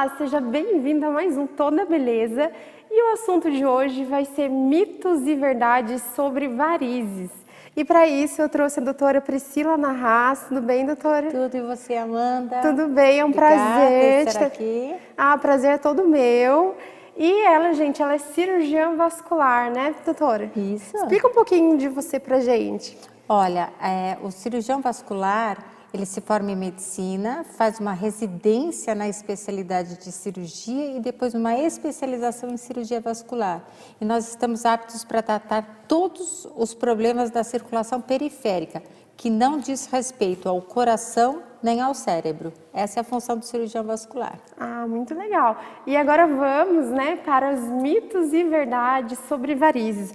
Olá, seja bem-vindo a mais um Toda Beleza. E o assunto de hoje vai ser mitos e verdades sobre varizes. E para isso eu trouxe a doutora Priscila Narras. Tudo bem, doutora? Tudo, e você, Amanda? Tudo bem, é um Obrigada prazer por estar aqui. Ah, prazer é todo meu. E ela, gente, ela é cirurgiã vascular, né, doutora? Isso. Explica um pouquinho de você pra gente. Olha, o cirurgião vascular, ele se forma em medicina, faz uma residência na especialidade de cirurgia e depois uma especialização em cirurgia vascular. E nós estamos aptos para tratar todos os problemas da circulação periférica, que não diz respeito ao coração nem ao cérebro. Essa é a função do cirurgião vascular. Ah, muito legal. E agora vamos, né, para os mitos e verdades sobre varizes.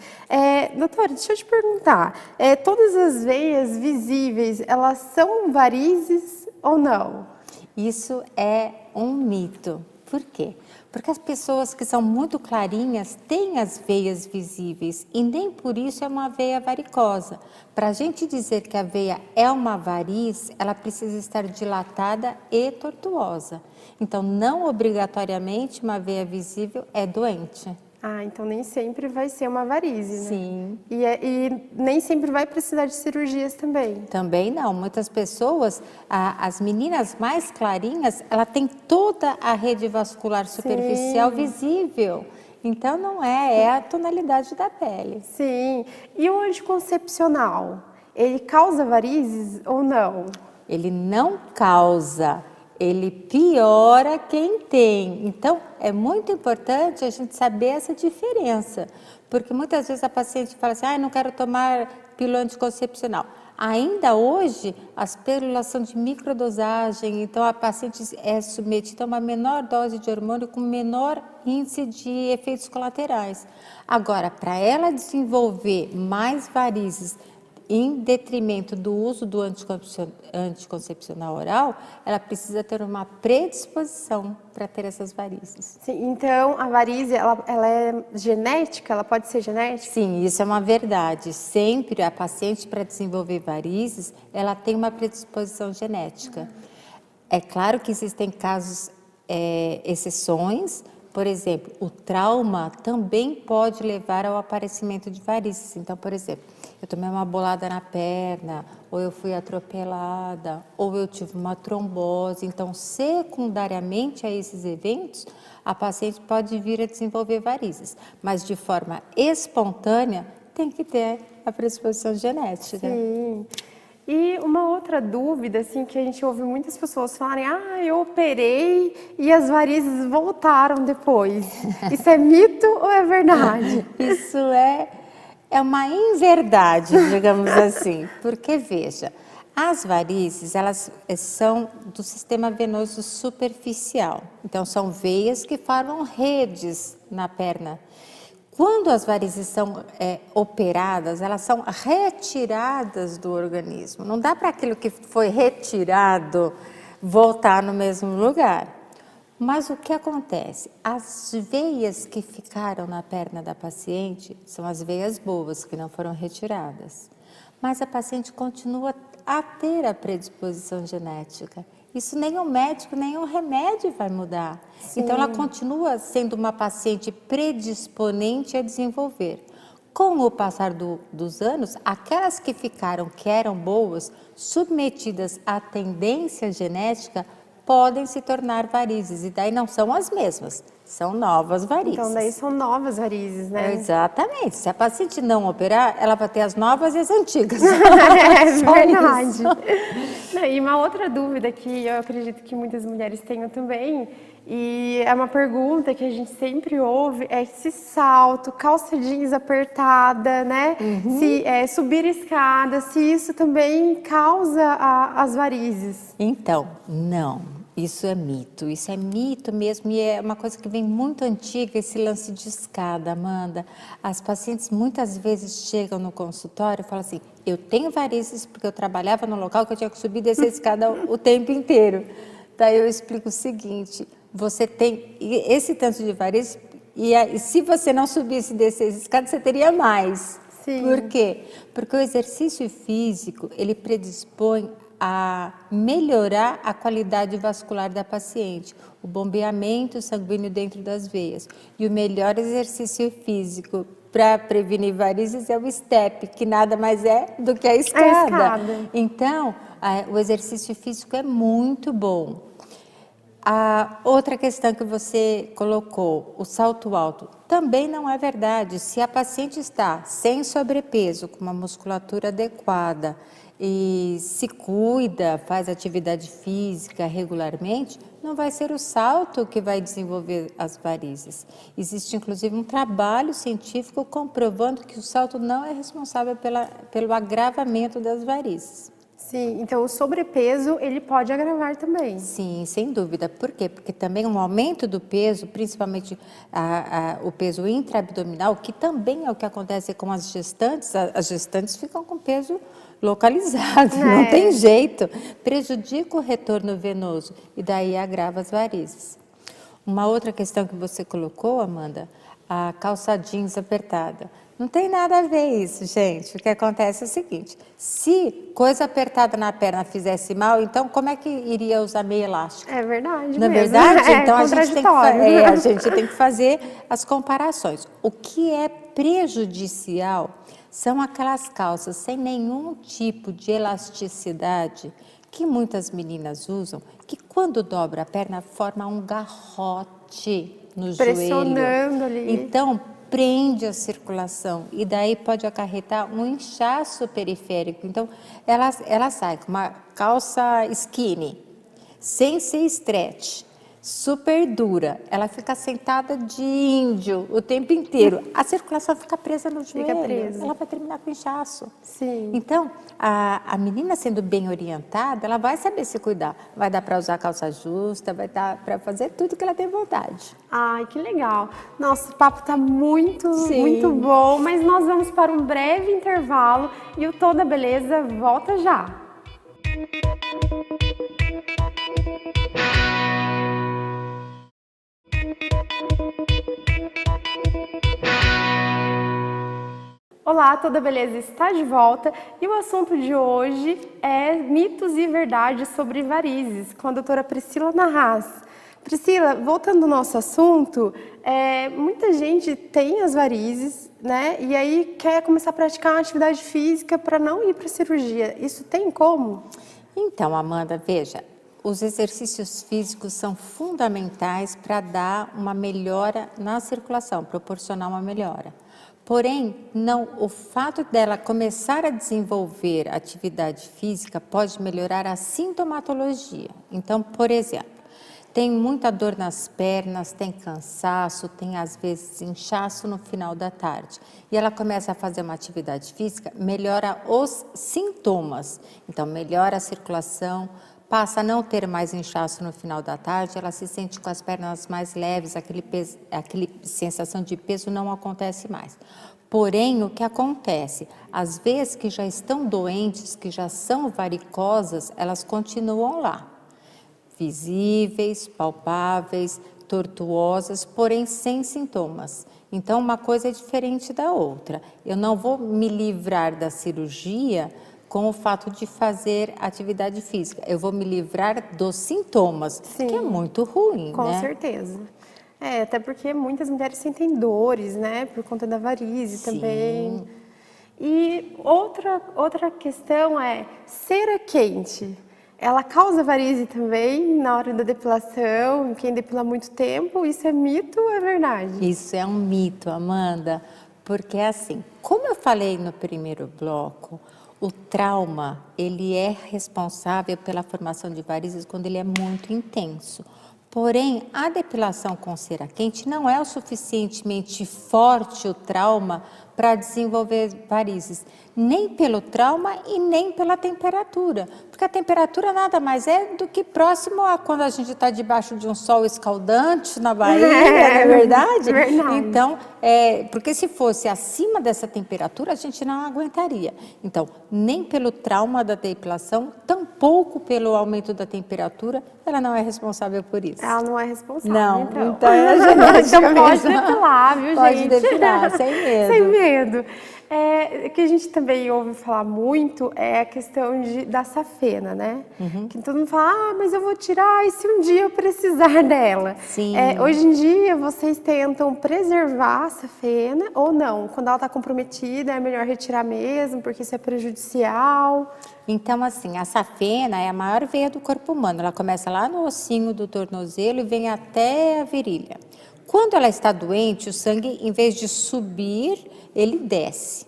Doutora, deixa eu te perguntar, todas as veias visíveis, elas são varizes ou não? Isso é um mito. Por quê? Porque as pessoas que são muito clarinhas têm as veias visíveis e nem por isso é uma veia varicosa. Para a gente dizer que a veia é uma variz, ela precisa estar dilatada e tortuosa. Então, não obrigatoriamente uma veia visível é doente. Ah, então nem sempre vai ser uma varize, né? Sim. E nem sempre vai precisar de cirurgias também. Também não. Muitas pessoas, as meninas mais clarinhas, ela tem toda a rede vascular superficial visível. Então não é a tonalidade da pele. Sim. E o anticoncepcional, ele causa varizes ou não? Ele não causa. Ele piora quem tem. Então, é muito importante a gente saber essa diferença. Porque muitas vezes a paciente fala assim, não quero tomar pílula anticoncepcional. Ainda hoje, as pílulas são de microdosagem, então a paciente é submetida a uma menor dose de hormônio com menor índice de efeitos colaterais. Agora, para ela desenvolver mais varizes, em detrimento do uso do anticoncepcional oral, ela precisa ter uma predisposição para ter essas varizes. Sim, então a varize, ela é genética? Ela pode ser genética? Sim, isso é uma verdade. Sempre a paciente, para desenvolver varizes, ela tem uma predisposição genética. É claro que existem casos, exceções. Por exemplo, o trauma também pode levar ao aparecimento de varizes. Então, por exemplo, eu tomei uma bolada na perna, ou eu fui atropelada, ou eu tive uma trombose. Então, secundariamente a esses eventos, a paciente pode vir a desenvolver varizes. Mas de forma espontânea, tem que ter a predisposição genética. Sim. E uma outra dúvida, assim, que a gente ouve muitas pessoas falarem, eu operei e as varizes voltaram depois. Isso é mito ou é verdade? Isso é uma inverdade, digamos assim, porque veja, as varizes, elas são do sistema venoso superficial, então são veias que formam redes na perna. Quando as varizes são operadas, elas são retiradas do organismo. Não dá para aquilo que foi retirado voltar no mesmo lugar. Mas o que acontece? As veias que ficaram na perna da paciente são as veias boas, que não foram retiradas. Mas a paciente continua a ter a predisposição genética. Isso nem o médico, nem o remédio vai mudar. Sim. Então, ela continua sendo uma paciente predisponente a desenvolver. Com o passar dos anos, aquelas que ficaram, que eram boas, submetidas à tendência genética, podem se tornar varizes. E daí não são as mesmas, são novas varizes. Então, daí são novas varizes, né? Exatamente. Se a paciente não operar, ela vai ter as novas e as antigas. É verdade. E uma outra dúvida que eu acredito que muitas mulheres tenham também, e é uma pergunta que a gente sempre ouve, é se salto, calça jeans apertada, né? Se subir escada, se isso também causa as varizes. Então, não. Isso é mito mesmo, e é uma coisa que vem muito antiga, esse lance de escada, Amanda. As pacientes muitas vezes chegam no consultório e falam assim, eu tenho varizes porque eu trabalhava no local que eu tinha que subir e descer a escada o tempo inteiro. Daí eu explico o seguinte, você tem esse tanto de varizes e se você não subisse e descesse a escada, você teria mais. Sim. Por quê? Porque o exercício físico, ele predispõe a melhorar a qualidade vascular da paciente, o bombeamento sanguíneo dentro das veias. E o melhor exercício físico para prevenir varizes é o step, que nada mais é do que a escada. Então, o exercício físico é muito bom. A outra questão que você colocou, o salto alto, também não é verdade. Se a paciente está sem sobrepeso, com uma musculatura adequada e se cuida, faz atividade física regularmente, não vai ser o salto que vai desenvolver as varizes. Existe inclusive um trabalho científico comprovando que o salto não é responsável pelo agravamento das varizes. Sim, então o sobrepeso, ele pode agravar também. Sim, sem dúvida. Por quê? Porque também um aumento do peso, principalmente o peso intraabdominal, que também é o que acontece com as gestantes ficam com peso localizado, não tem jeito. Prejudica o retorno venoso e daí agrava as varizes. Uma outra questão que você colocou, Amanda, a calça jeans apertada. Não tem nada a ver isso, gente. O que acontece é o seguinte, se coisa apertada na perna fizesse mal, então como é que iria usar meia elástica? É verdade Não é mesmo. verdade? É Então a gente tem que fazer as comparações. O que é prejudicial são aquelas calças sem nenhum tipo de elasticidade que muitas meninas usam, que quando dobra a perna forma um garrote no joelho. Pressionando ali. Então, prende a circulação e daí pode acarretar um inchaço periférico. Então, ela sai com uma calça skinny, sem ser stretch, super dura, ela fica sentada de índio o tempo inteiro, a circulação fica presa no joelho, ela vai terminar com inchaço. Sim. Então, a menina sendo bem orientada, ela vai saber se cuidar, vai dar para usar calça justa, vai dar para fazer tudo que ela tem vontade. Ai, que legal. Nossa, o papo tá muito bom, mas nós vamos para um breve intervalo e o Toda Beleza volta já. Olá, Toda Beleza está de volta e o assunto de hoje é mitos e verdades sobre varizes, com a doutora Priscila Narraz. Priscila, voltando ao nosso assunto, muita gente tem as varizes, né? E aí quer começar a praticar uma atividade física para não ir para a cirurgia. Isso tem como? Então, Amanda, veja, os exercícios físicos são fundamentais para dar uma melhora na circulação, proporcionar uma melhora. Porém, o fato dela começar a desenvolver atividade física pode melhorar a sintomatologia. Então, por exemplo, tem muita dor nas pernas, tem cansaço, tem às vezes inchaço no final da tarde. E ela começa a fazer uma atividade física, melhora os sintomas. Então, melhora a circulação, passa a não ter mais inchaço no final da tarde, ela se sente com as pernas mais leves, aquele sensação de peso não acontece mais. Porém, o que acontece? As vezes que já estão doentes, que já são varicosas, elas continuam lá. Visíveis, palpáveis, tortuosas, porém sem sintomas. Então, uma coisa é diferente da outra. Eu não vou me livrar da cirurgia com o fato de fazer atividade física. Eu vou me livrar dos sintomas, que é muito ruim, com né? Com certeza. Até porque muitas mulheres sentem dores, né? Por conta da varize também. E outra questão é, cera quente, ela causa varize também na hora da depilação, quem depila há muito tempo, isso é mito ou é verdade? Isso é um mito, Amanda, porque assim, como eu falei no primeiro bloco, o trauma, ele é responsável pela formação de varizes quando ele é muito intenso. Porém, a depilação com cera quente não é o suficientemente forte o trauma para desenvolver varizes, nem pelo trauma e nem pela temperatura, porque a temperatura nada mais é do que próximo a quando a gente está debaixo de um sol escaldante na Bahia, não é verdade? Então, porque se fosse acima dessa temperatura, a gente não aguentaria. Então, nem pelo trauma da depilação, tampouco pelo aumento da temperatura, ela não é responsável por isso. Ela não é responsável, então é a genética então pode mesmo. depilar, viu, pode gente? Pode depilar, sem medo. Sem medo. entendo. O que a gente também ouve falar muito é a questão da safena, né? Que todo mundo fala, mas eu vou tirar e se um dia eu precisar dela? Sim. Hoje em dia, vocês tentam preservar a safena ou não? Quando ela está comprometida, é melhor retirar mesmo, porque isso é prejudicial? Então, assim, a safena é a maior veia do corpo humano. Ela começa lá no ossinho do tornozelo e vem até a virilha. Quando ela está doente, o sangue, em vez de subir, ele desce.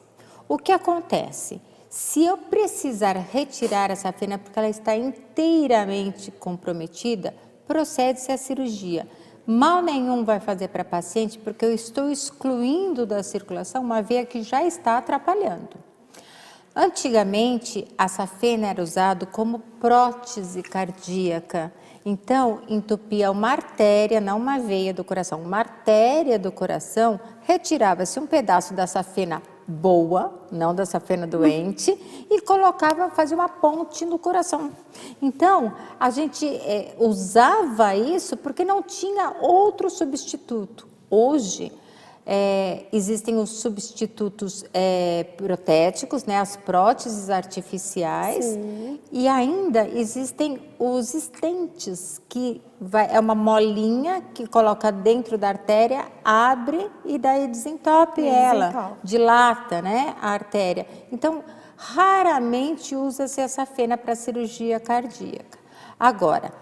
O que acontece? Se eu precisar retirar essa safena porque ela está inteiramente comprometida, procede-se a cirurgia. Mal nenhum vai fazer para a paciente, porque eu estou excluindo da circulação uma veia que já está atrapalhando. Antigamente, a safena era usada como prótese cardíaca. Então, entupia uma artéria, não uma veia do coração, uma artéria do coração, retirava-se um pedaço da safena boa, não da safena doente, e fazia uma ponte no coração. Então, a gente usava isso porque não tinha outro substituto. Hoje, existem os substitutos protéticos, né, as próteses artificiais. Sim. E ainda existem os estentes, que é uma molinha que coloca dentro da artéria, abre e daí desentope ela, dilata, né, a artéria. Então, raramente usa-se a safena para cirurgia cardíaca. Agora,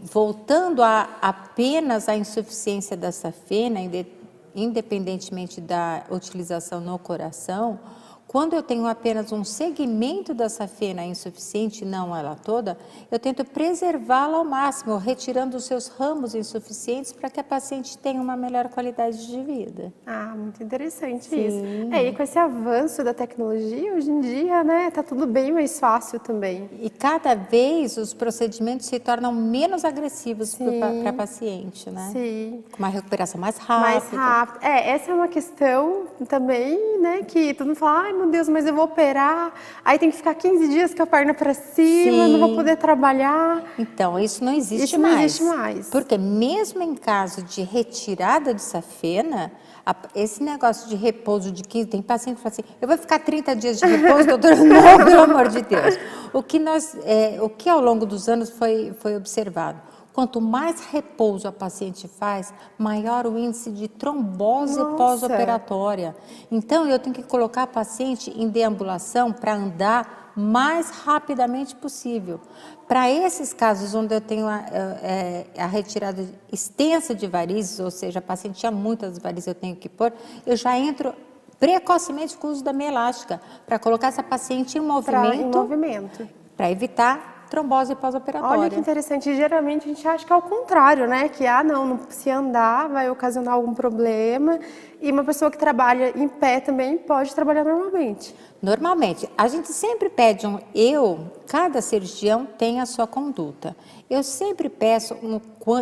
voltando apenas à insuficiência da safena, independentemente da utilização no coração, quando eu tenho apenas um segmento da safena insuficiente, não ela toda, eu tento preservá-la ao máximo, retirando os seus ramos insuficientes para que a paciente tenha uma melhor qualidade de vida. Ah, muito interessante. Sim. Isso. E com esse avanço da tecnologia, hoje em dia, né, tá tudo bem mais fácil também. E cada vez os procedimentos se tornam menos agressivos para a paciente, né? Sim. Com uma recuperação mais rápida. Mais rápida. Essa é uma questão também, né, que todo mundo fala, ai meu Deus, mas eu vou operar, aí tem que ficar 15 dias com a perna para cima, não vou poder trabalhar. Então, isso não existe mais. Não existe mais. Porque mesmo em caso de retirada de safena, esse negócio de repouso de 15, tem paciente que fala assim, eu vou ficar 30 dias de repouso, doutora? Não, pelo amor de Deus. O que ao longo dos anos foi observado? Quanto mais repouso a paciente faz, maior o índice de trombose pós-operatória. Então, eu tenho que colocar a paciente em deambulação para andar mais rapidamente possível. Para esses casos onde eu tenho a retirada extensa de varizes, ou seja, a paciente tinha muitas varizes, eu tenho que pôr, eu já entro precocemente com o uso da meia elástica, para colocar essa paciente em movimento. Para evitar trombose pós-operatória. Olha que interessante. Geralmente a gente acha que é o contrário, né? Que, não, se andar vai ocasionar algum problema. E uma pessoa que trabalha em pé também pode trabalhar normalmente. Normalmente. A gente sempre pede cada cirurgião tem a sua conduta. Eu sempre peço,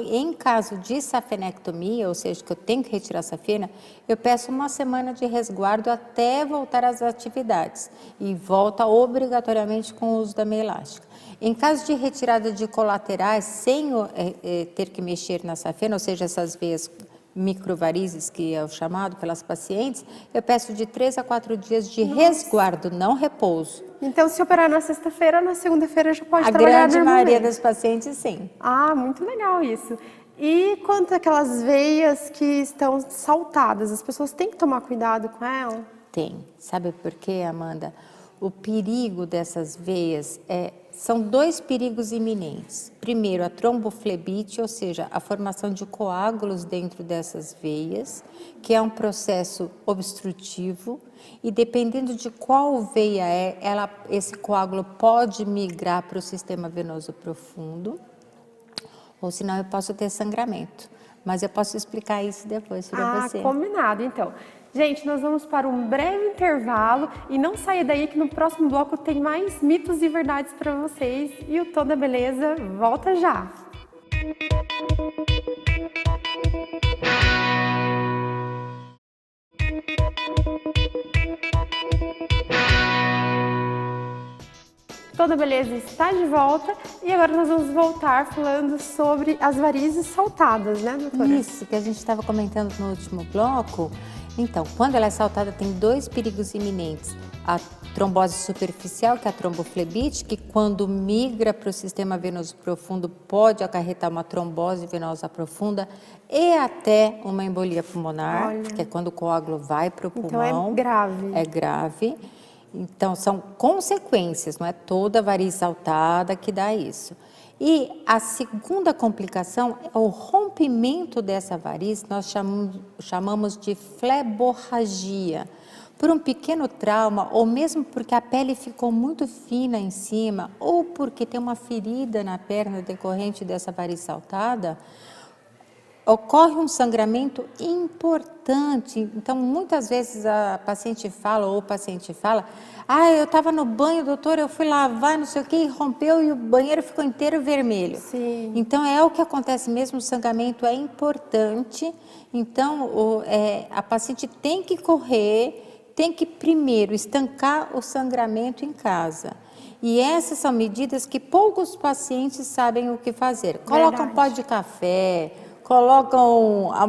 em caso de safenectomia, ou seja, que eu tenho que retirar a safena, eu peço uma semana de resguardo até voltar às atividades. E volta obrigatoriamente com o uso da meia elástica. Em caso de retirada de colaterais, sem ter que mexer na safena, ou seja, essas veias microvarizes, que é o chamado pelas pacientes, eu peço de 3 a 4 dias de resguardo, não repouso. Então, se operar na sexta-feira, na segunda-feira já pode trabalhar normalmente? A grande maioria das pacientes, sim. Ah, muito legal isso. E quanto àquelas veias que estão saltadas, as pessoas têm que tomar cuidado com elas? Tem. Sabe por quê, Amanda? O perigo dessas veias são 2 perigos iminentes. Primeiro, a tromboflebite, ou seja, a formação de coágulos dentro dessas veias, que é um processo obstrutivo, e dependendo de qual veia esse coágulo pode migrar para o sistema venoso profundo, ou senão eu posso ter sangramento. Mas eu posso explicar isso depois para você. Combinado, então. Gente, nós vamos para um breve intervalo e não saia daí que no próximo bloco tem mais mitos e verdades para vocês. E o Tom da Beleza volta já! Toda Beleza está de volta e agora nós vamos voltar falando sobre as varizes saltadas, né, doutora? Isso, que a gente estava comentando no último bloco. Então, quando ela é saltada, tem dois perigos iminentes. A trombose superficial, que é a tromboflebite, que quando migra para o sistema venoso profundo pode acarretar uma trombose venosa profunda e até uma embolia pulmonar, que é quando o coágulo vai para o pulmão. Então é grave. É grave. Então, são consequências, não é toda variz saltada que dá isso. E a segunda complicação é o rompimento dessa variz, nós chamamos de fleborragia. Por um pequeno trauma, ou mesmo porque a pele ficou muito fina em cima, ou porque tem uma ferida na perna decorrente dessa variz saltada, ocorre um sangramento importante. Então, muitas vezes a paciente fala, ou o paciente fala, eu estava no banho, doutor, eu fui lavar, não sei o que, rompeu e o banheiro ficou inteiro vermelho. Sim. Então, é o que acontece mesmo, o sangramento é importante. Então, a paciente tem que correr, tem que primeiro estancar o sangramento em casa. E essas são medidas que poucos pacientes sabem o que fazer. Colocam pó de café, colocam a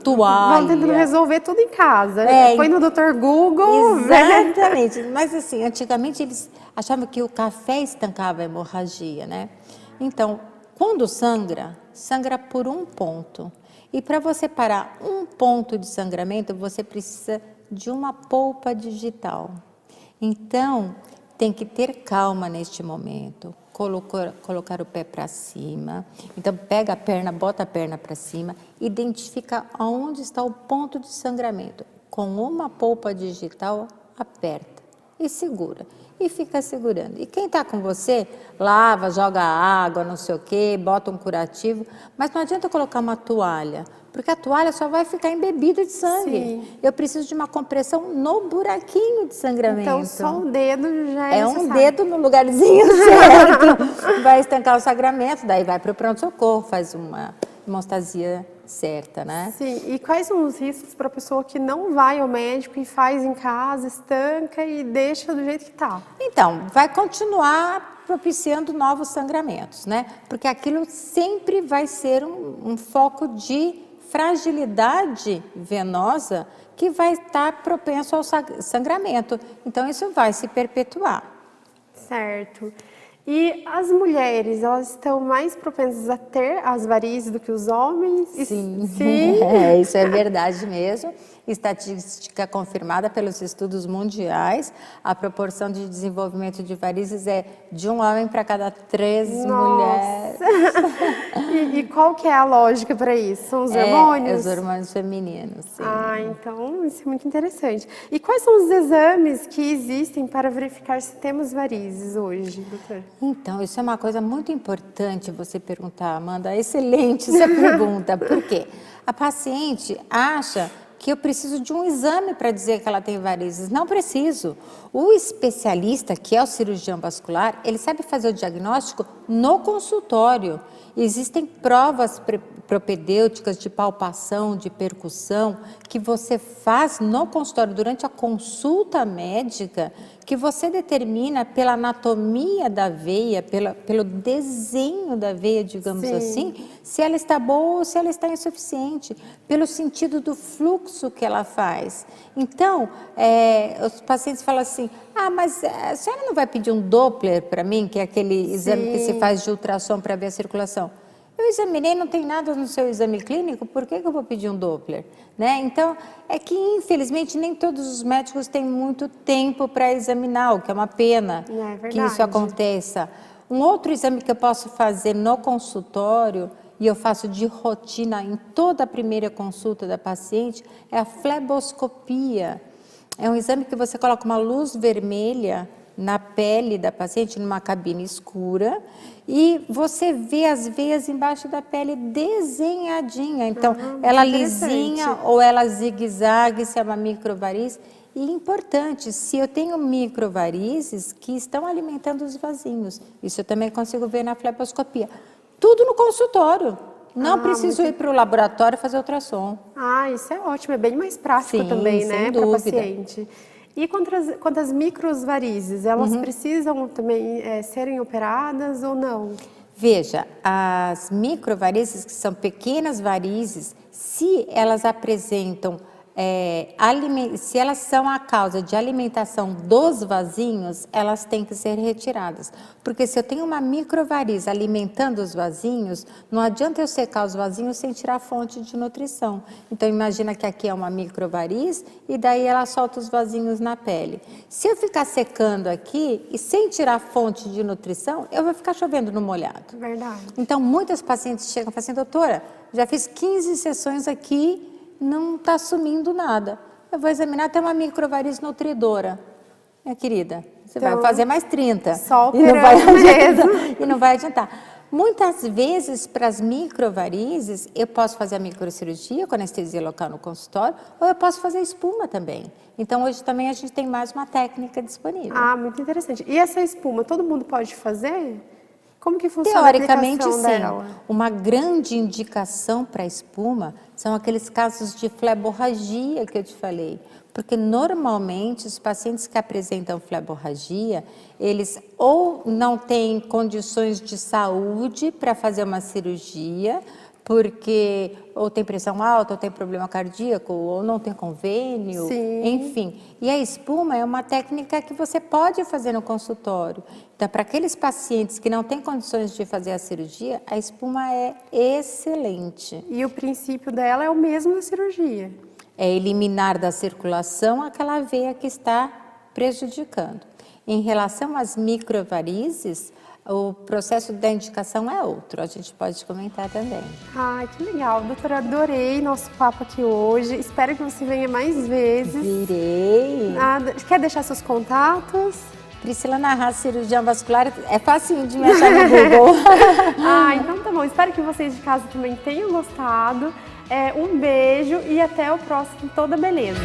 toalha. Vão tentando resolver tudo em casa. Põe no Dr. Google. Exatamente. Mas assim, antigamente eles achavam que o café estancava a hemorragia, né? Então, quando sangra, sangra por um ponto. E para você parar um ponto de sangramento, você precisa de uma polpa digital. Então, tem que ter calma neste momento. Colocar o pé para cima. Então, pega a perna, bota a perna para cima, identifica aonde está o ponto de sangramento. Com uma polpa digital, aperta e segura. E fica segurando. E quem está com você, lava, joga água, não sei o quê, bota um curativo. Mas não adianta colocar uma toalha, porque a toalha só vai ficar embebida de sangue. Sim. Eu preciso de uma compressão no buraquinho de sangramento. Então, só um dedo já é necessário. Um dedo no lugarzinho certo. Vai estancar o sangramento, daí vai para o pronto-socorro, faz uma hemostasia certa, né? Sim, e quais são os riscos para a pessoa que não vai ao médico e faz em casa, estanca e deixa do jeito que está? Então, vai continuar propiciando novos sangramentos, né? Porque aquilo sempre vai ser um foco de fragilidade venosa que vai estar propenso ao sangramento. Então, isso vai se perpetuar. Certo. E as mulheres, elas estão mais propensas a ter as varizes do que os homens? Sim, Sim. Isso é verdade mesmo. Estatística confirmada pelos estudos mundiais, a proporção de desenvolvimento de varizes é de um homem para cada 3 mulheres. E qual que é a lógica para isso? São os hormônios? Os hormônios femininos, sim. Então isso é muito interessante. E quais são os exames que existem para verificar se temos varizes hoje, doutor? Então, isso é uma coisa muito importante você perguntar, Amanda. Excelente essa pergunta. Por quê? A paciente acha que eu preciso de um exame para dizer que ela tem varizes. Não preciso. O especialista, que é o cirurgião vascular, ele sabe fazer o diagnóstico no consultório. Existem provas propedêuticas de palpação, de percussão, que você faz no consultório durante a consulta médica, que você determina pela anatomia da veia, pelo desenho da veia, digamos assim, se ela está boa ou se ela está insuficiente, pelo sentido do fluxo que ela faz. Então, os pacientes falam assim, mas a senhora não vai pedir um Doppler para mim, que é aquele exame que se faz de ultrassom para ver a circulação? Eu examinei, não tem nada no seu exame clínico, por que eu vou pedir um Doppler? Né? Então, é que infelizmente nem todos os médicos têm muito tempo para examinar, o que é uma pena que isso aconteça. Um outro exame que eu posso fazer no consultório, e eu faço de rotina em toda a primeira consulta da paciente, é a fleboscopia. É um exame que você coloca uma luz vermelha na pele da paciente, numa cabine escura, e você vê as veias embaixo da pele desenhadinha. Então, ela lisinha ou ela zigue-zague, se é uma microvariz. E importante, se eu tenho microvarizes que estão alimentando os vasinhos, isso eu também consigo ver na fleboscopia. Tudo no consultório. Não preciso ir para o laboratório fazer ultrassom. Isso é ótimo, é bem mais prático também, né, para o paciente. E quanto às microvarizes, elas precisam também serem operadas ou não? Veja, as microvarizes, que são pequenas varizes, se elas apresentam, se elas são a causa de alimentação dos vasinhos, elas têm que ser retiradas. Porque se eu tenho uma microvariz alimentando os vasinhos, não adianta eu secar os vasinhos sem tirar a fonte de nutrição. Então, imagina que aqui é uma microvariz e daí ela solta os vasinhos na pele. Se eu ficar secando aqui e sem tirar a fonte de nutrição, eu vou ficar chovendo no molhado. Verdade. Então, muitas pacientes chegam e falam assim, doutora, já fiz 15 sessões aqui, não está sumindo nada. Eu vou examinar até uma microvariz nutridora. Minha querida, você vai fazer mais 30. Só e não vai adiantar, mesmo. e não vai adiantar. Muitas vezes, para as microvarizes, eu posso fazer a microcirurgia com anestesia local no consultório, ou eu posso fazer espuma também. Então, hoje também a gente tem mais uma técnica disponível. Ah, muito interessante. E essa espuma, todo mundo pode fazer? Como que funciona a Teoricamente, aplicação sim. dela? Uma grande indicação para a espuma são aqueles casos de fleborragia que eu te falei. Porque, normalmente, os pacientes que apresentam fleborragia, eles ou não têm condições de saúde para fazer uma cirurgia, porque ou tem pressão alta, ou tem problema cardíaco, ou não tem convênio, Sim. enfim. E a espuma é uma técnica que você pode fazer no consultório. Então, para aqueles pacientes que não têm condições de fazer a cirurgia, a espuma é excelente. E o princípio dela é o mesmo da cirurgia. É eliminar da circulação aquela veia que está prejudicando. Em relação às microvarizes, o processo da indicação é outro, a gente pode comentar também. Ai, que legal. Doutora, adorei nosso papo aqui hoje. Espero que você venha mais vezes. Virei. Quer deixar seus contatos? Priscila Narras, cirurgião vascular, é facinho de me achar no Google. Então tá bom. Espero que vocês de casa também tenham gostado. Um beijo e até o próximo Toda Beleza.